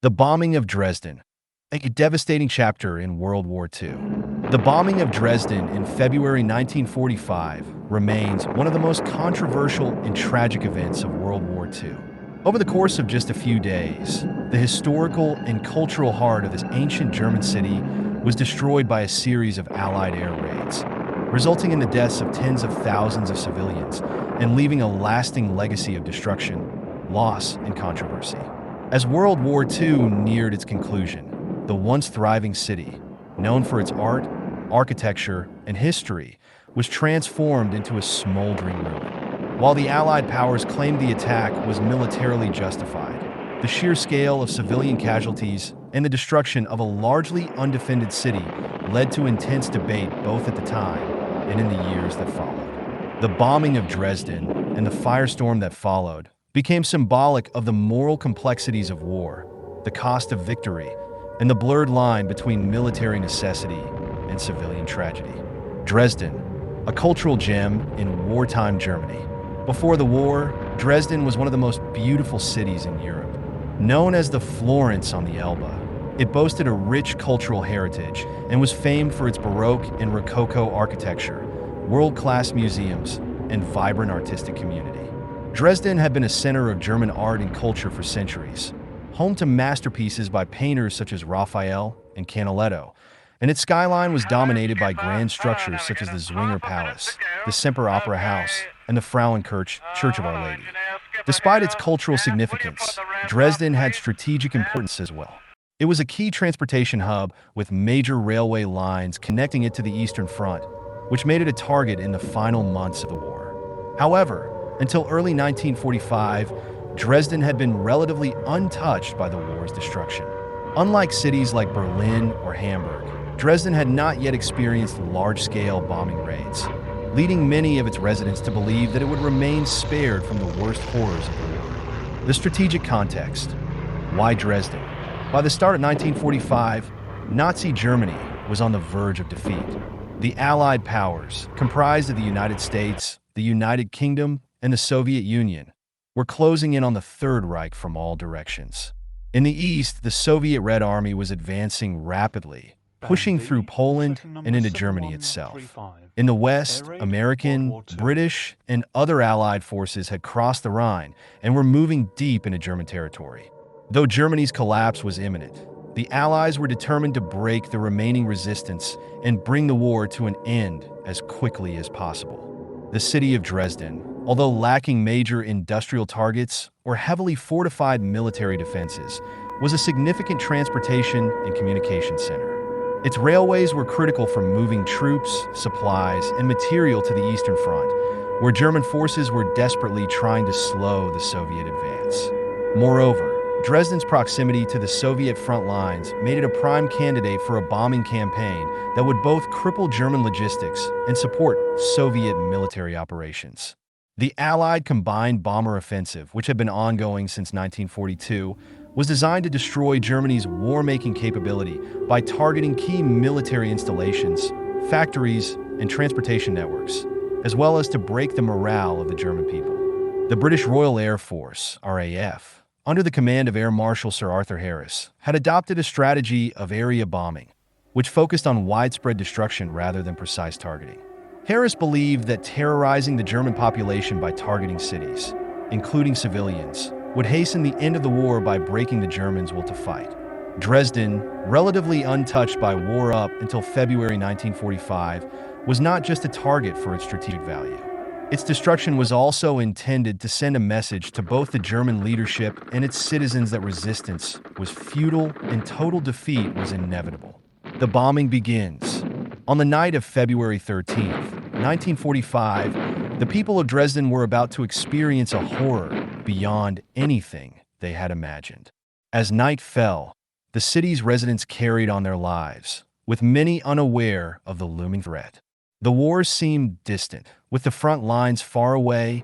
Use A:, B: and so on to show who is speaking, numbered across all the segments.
A: The bombing of Dresden, a devastating chapter in World War II. The bombing of Dresden in February 1945 remains one of the most controversial and tragic events of World War II. Over the course of just a few days, the historical and cultural heart of this ancient German city was destroyed by a series of Allied air raids, resulting in the deaths of tens of thousands of civilians and leaving a lasting legacy of destruction, loss, and controversy. As World War II neared its conclusion, the once thriving city, known for its art, architecture, and history, was transformed into a smoldering ruin. While the Allied powers claimed the attack was militarily justified, the sheer scale of civilian casualties and the destruction of a largely undefended city led to intense debate both at the time and in the years that followed. The bombing of Dresden and the firestorm that followed became symbolic of the moral complexities of war, the cost of victory, and the blurred line between military necessity and civilian tragedy. Dresden, a cultural gem in wartime Germany. Before the war, Dresden was one of the most beautiful cities in Europe. Known as the Florence on the Elbe, it boasted a rich cultural heritage and was famed for its Baroque and Rococo architecture, world-class museums, and vibrant artistic community. Dresden had been a center of German art and culture for centuries, home to masterpieces by painters such as Raphael and Canaletto, and its skyline was dominated by grand structures such as the Zwinger Palace, the Semper Opera House, and the Frauenkirche, Church of Our Lady. Despite its cultural significance, Dresden had strategic importance as well. It was a key transportation hub with major railway lines connecting it to the Eastern Front, which made it a target in the final months of the war. However, until early 1945, Dresden had been relatively untouched by the war's destruction. Unlike cities like Berlin or Hamburg, Dresden had not yet experienced large-scale bombing raids, leading many of its residents to believe that it would remain spared from the worst horrors of the war. The strategic context. Why Dresden? By the start of 1945, Nazi Germany was on the verge of defeat. The Allied powers, comprised of the United States, the United Kingdom, and the Soviet Union, were closing in on the Third Reich from all directions. In the east, the Soviet Red Army was advancing rapidly, pushing through Poland and into Germany itself. In the west, American, British, and other Allied forces had crossed the Rhine and were moving deep into German territory. Though Germany's collapse was imminent, the Allies were determined to break the remaining resistance and bring the war to an end as quickly as possible. The city of Dresden, although lacking major industrial targets or heavily fortified military defenses, was a significant transportation and communication center. Its railways were critical for moving troops, supplies, and material to the Eastern Front, where German forces were desperately trying to slow the Soviet advance. Moreover, Dresden's proximity to the Soviet front lines made it a prime candidate for a bombing campaign that would both cripple German logistics and support Soviet military operations. The Allied combined bomber offensive, which had been ongoing since 1942, was designed to destroy Germany's war-making capability by targeting key military installations, factories, and transportation networks, as well as to break the morale of the German people. The British Royal Air Force, RAF, under the command of Air Marshal Sir Arthur Harris, had adopted a strategy of area bombing, which focused on widespread destruction rather than precise targeting. Harris believed that terrorizing the German population by targeting cities, including civilians, would hasten the end of the war by breaking the Germans' will to fight. Dresden, relatively untouched by war up until February 1945, was not just a target for its strategic value. Its destruction was also intended to send a message to both the German leadership and its citizens that resistance was futile and total defeat was inevitable. The bombing begins. On the night of February 13th, 1945, the people of Dresden were about to experience a horror beyond anything they had imagined. As night fell, the city's residents carried on their lives, with many unaware of the looming threat. The war seemed distant, with the front lines far away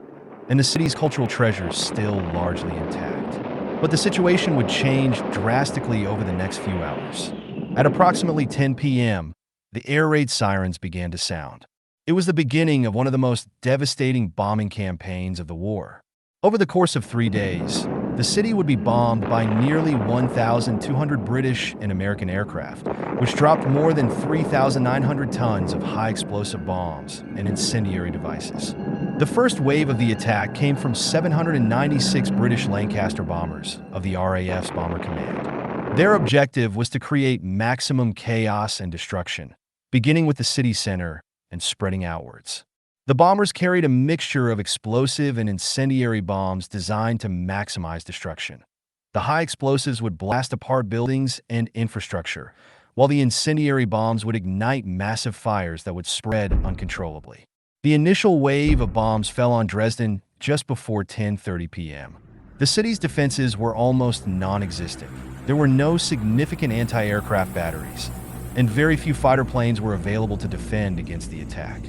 A: and the city's cultural treasures still largely intact. But the situation would change drastically over the next few hours. At approximately 10 p.m., the air raid sirens began to sound. It was the beginning of one of the most devastating bombing campaigns of the war. Over the course of 3 days, the city would be bombed by nearly 1,200 British and American aircraft, which dropped more than 3,900 tons of high explosive bombs and incendiary devices. The first wave of the attack came from 796 British Lancaster bombers of the RAF's Bomber Command. Their objective was to create maximum chaos and destruction, beginning with the city center and spreading outwards. The bombers carried a mixture of explosive and incendiary bombs designed to maximize destruction. The high explosives would blast apart buildings and infrastructure, while the incendiary bombs would ignite massive fires that would spread uncontrollably. The initial wave of bombs fell on Dresden just before 10:30 p.m. The city's defenses were almost non-existent. There were no significant anti-aircraft batteries, and very few fighter planes were available to defend against the attack.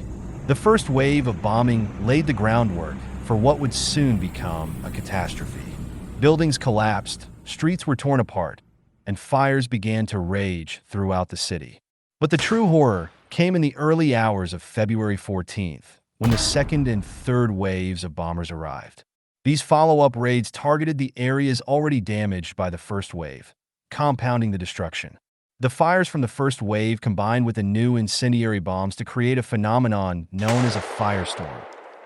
A: The first wave of bombing laid the groundwork for what would soon become a catastrophe. Buildings collapsed, streets were torn apart, and fires began to rage throughout the city. But the true horror came in the early hours of February 14th, when the second and third waves of bombers arrived. These follow-up raids targeted the areas already damaged by the first wave, compounding the destruction. The fires from the first wave combined with the new incendiary bombs to create a phenomenon known as a firestorm,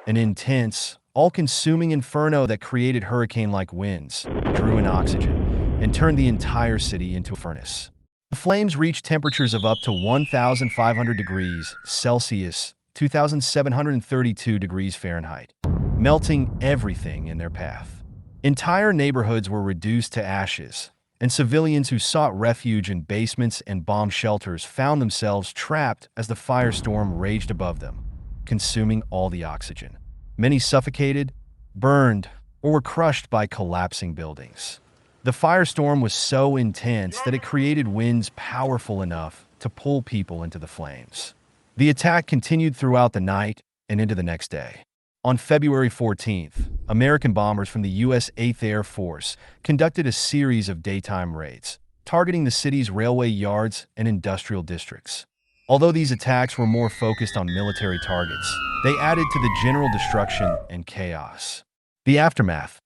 A: an intense, all-consuming inferno that created hurricane-like winds, drew in oxygen, and turned the entire city into a furnace. The flames reached temperatures of up to 1,500 degrees Celsius, 2,732 degrees Fahrenheit, melting everything in their path. Entire neighborhoods were reduced to ashes, and civilians who sought refuge in basements and bomb shelters found themselves trapped as the firestorm raged above them, consuming all the oxygen. Many suffocated, burned, or were crushed by collapsing buildings. The firestorm was so intense that it created winds powerful enough to pull people into the flames. The attack continued throughout the night and into the next day. On February 14th, American bombers from the U.S. 8th Air Force conducted a series of daytime raids, targeting the city's railway yards and industrial districts. Although these attacks were more focused on military targets, they added to the general destruction and chaos. The aftermath: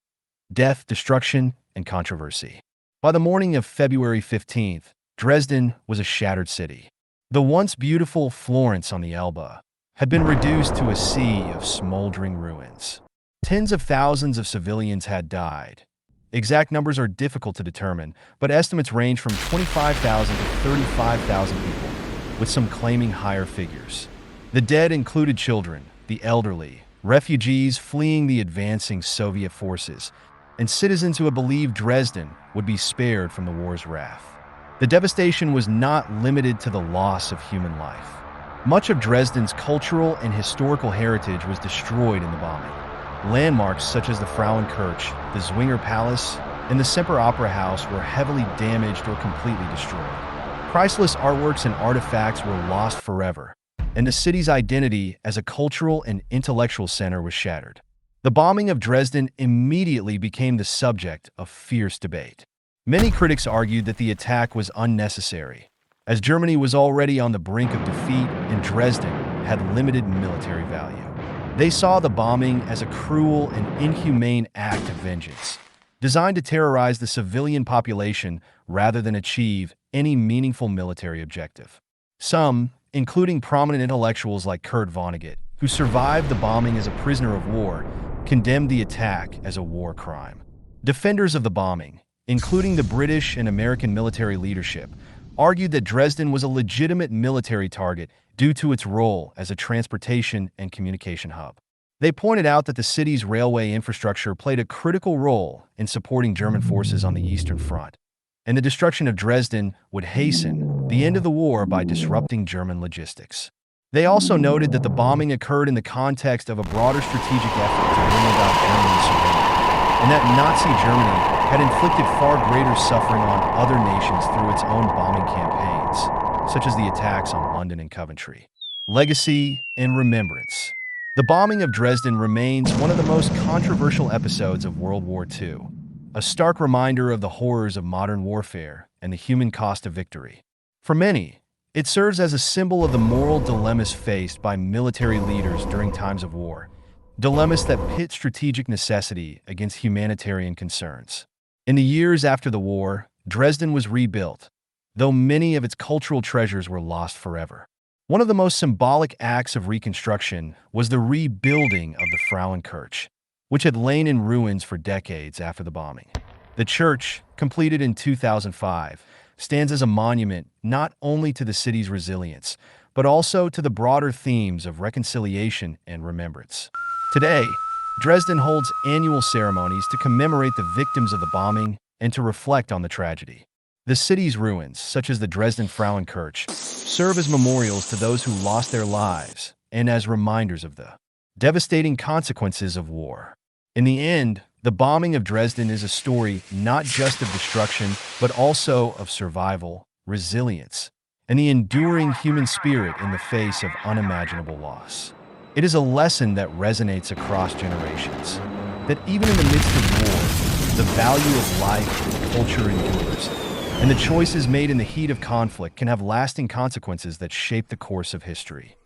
A: death, destruction, and controversy. By the morning of February 15th, Dresden was a shattered city. The once beautiful Florence on the Elbe had been reduced to a sea of smoldering ruins. Tens of thousands of civilians had died. Exact numbers are difficult to determine, but estimates range from 25,000 to 35,000 people, with some claiming higher figures. The dead included children, the elderly, refugees fleeing the advancing Soviet forces, and citizens who had believed Dresden would be spared from the war's wrath. The devastation was not limited to the loss of human life. Much of Dresden's cultural and historical heritage was destroyed in the bombing. Landmarks such as the Frauenkirche, the Zwinger Palace, and the Semper Opera House were heavily damaged or completely destroyed. Priceless artworks and artifacts were lost forever, and the city's identity as a cultural and intellectual center was shattered. The bombing of Dresden immediately became the subject of fierce debate. Many critics argued that the attack was unnecessary, as Germany was already on the brink of defeat and Dresden had limited military value. They saw the bombing as a cruel and inhumane act of vengeance, designed to terrorize the civilian population rather than achieve any meaningful military objective. Some, including prominent intellectuals like Kurt Vonnegut, who survived the bombing as a prisoner of war, condemned the attack as a war crime. Defenders of the bombing, including the British and American military leadership, argued that Dresden was a legitimate military target due to its role as a transportation and communication hub. They pointed out that the city's railway infrastructure played a critical role in supporting German forces on the Eastern Front, and the destruction of Dresden would hasten the end of the war by disrupting German logistics. They also noted that the bombing occurred in the context of a broader strategic effort to bring about German surrender, and that Nazi Germany had inflicted far greater suffering on other nations through its own bombing campaigns, such as the attacks on London and Coventry. Legacy and remembrance. The bombing of Dresden remains one of the most controversial episodes of World War II, a stark reminder of the horrors of modern warfare and the human cost of victory. For many, it serves as a symbol of the moral dilemmas faced by military leaders during times of war, dilemmas that pit strategic necessity against humanitarian concerns. In the years after the war, Dresden was rebuilt, though many of its cultural treasures were lost forever. One of the most symbolic acts of reconstruction was the rebuilding of the Frauenkirche, which had lain in ruins for decades after the bombing. The church, completed in 2005, stands as a monument not only to the city's resilience, but also to the broader themes of reconciliation and remembrance. Today, Dresden holds annual ceremonies to commemorate the victims of the bombing and to reflect on the tragedy. The city's ruins, such as the Dresden Frauenkirche, serve as memorials to those who lost their lives and as reminders of the devastating consequences of war. In the end, the bombing of Dresden is a story not just of destruction, but also of survival, resilience, and the enduring human spirit in the face of unimaginable loss. It is a lesson that resonates across generations, that even in the midst of war, the value of life and culture endures, and the choices made in the heat of conflict can have lasting consequences that shape the course of history.